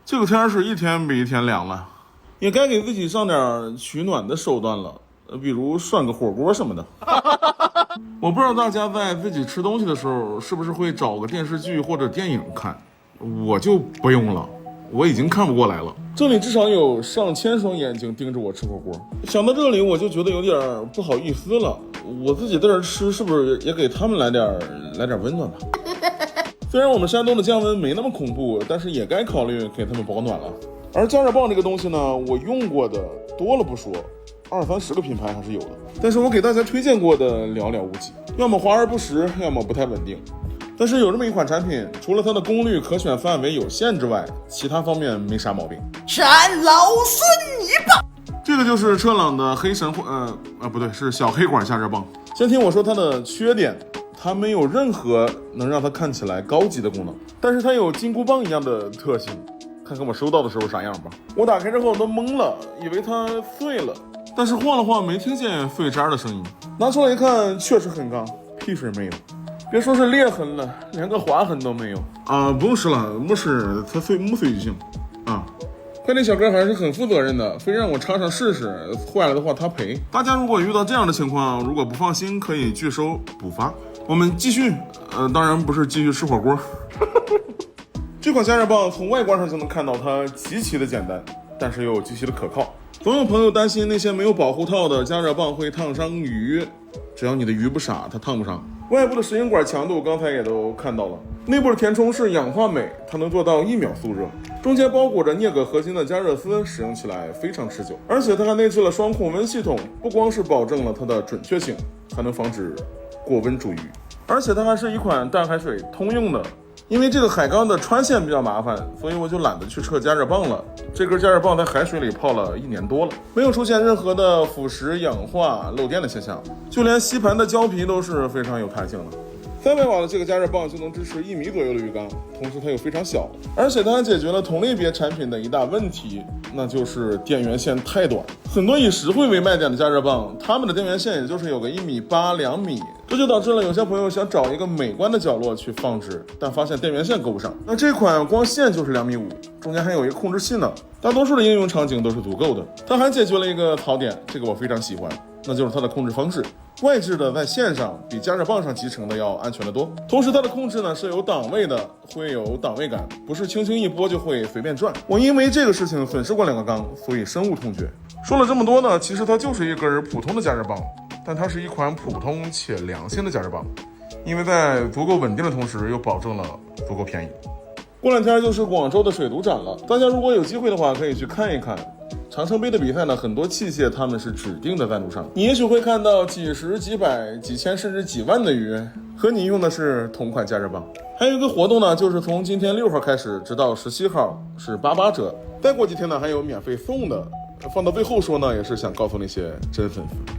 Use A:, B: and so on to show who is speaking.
A: 这个天是一天比一天凉了，也该给自己上点取暖的手段了，比如涮个火锅什么的。我不知道大家在自己吃东西的时候是不是会找个电视剧或者电影看，我就不用了，我已经看不过来了。这里至少有上千双眼睛盯着我吃火锅，想到这里我就觉得有点不好意思了。我自己在这吃，是不是也给他们来点温暖吧？虽然我们山东的降温没那么恐怖，但是也该考虑给他们保暖了。而加热棒这个东西呢，我用过的多了不说，20-30个品牌还是有的，但是我给大家推荐过的寥寥无几，要么华而不实，要么不太稳定。但是有这么一款产品，除了它的功率可选范围有限之外，其他方面没啥毛病。
B: 扇老孙一棒！
A: 这个就是车朗的黑神不对，是小黑管加热棒。先听我说它的缺点，它没有任何能让它看起来高级的功能，但是它有金箍棒一样的特性。看看我收到的时候啥样吧。我打开之后都懵了，以为它碎了，但是晃了晃没听见碎渣的声音。拿出来一看，确实很刚，屁水没有。别说是裂痕了，连个划痕都没有啊！不用试了，没事，它没碎就行啊。快递小哥还是很负责任的，非让我插上试试，坏了的话他赔。大家如果遇到这样的情况，如果不放心，可以拒收补发。我们继续，当然不是继续吃火锅。这款加热棒从外观上就能看到它极其的简单，但是又极其的可靠。总有朋友担心那些没有保护套的加热棒会烫伤鱼，只要你的鱼不傻，它烫不伤。外部的石英管强度刚才也都看到了，内部的填充是氧化镁，它能做到1秒速热，中间包裹着镍镉合金的加热丝，使用起来非常持久。而且它还内置了双控温系统，不光是保证了它的准确性，还能防止过温煮鱼。而且它还是一款淡海水通用的。因为这个海缸的穿线比较麻烦，所以我就懒得去撤加热棒了。这根加热棒在海水里泡了1年多了，没有出现任何的腐蚀、氧化、漏电的现象，就连吸盘的胶皮都是非常有弹性的。300瓦的这个加热棒就能支持1米左右的鱼缸，同时它又非常小，而且它还解决了同类别产品的一大问题，那就是电源线太短。很多以实惠为卖点的加热棒，它们的电源线也就是有个1.8米、2米，这就导致了有些朋友想找一个美观的角落去放置，但发现电源线够不上。那这款光线就是2.5米，中间还有一个控制器呢，大多数的应用场景都是足够的。它还解决了一个槽点，这个我非常喜欢，那就是它的控制方式。外置的在线上比加热棒上集成的要安全得多，同时它的控制呢是有档位的，会有档位感，不是轻轻一拨就会随便转。我因为这个事情损失过2个缸，所以深恶痛绝。说了这么多呢，其实它就是一根普通的加热棒，但它是一款普通且良心的加热棒，因为在足够稳定的同时又保证了足够便宜。过2天就是广州的水族展了，大家如果有机会的话可以去看一看。长城杯的比赛呢，很多器械他们是指定的赞助商，你也许会看到几十、几百、几千甚至几万的鱼，和你用的是同款加热棒。还有一个活动呢，就是从今天6号开始，直到17号是88折，再过几天呢还有免费送的。放到最后说呢，也是想告诉那些真粉丝。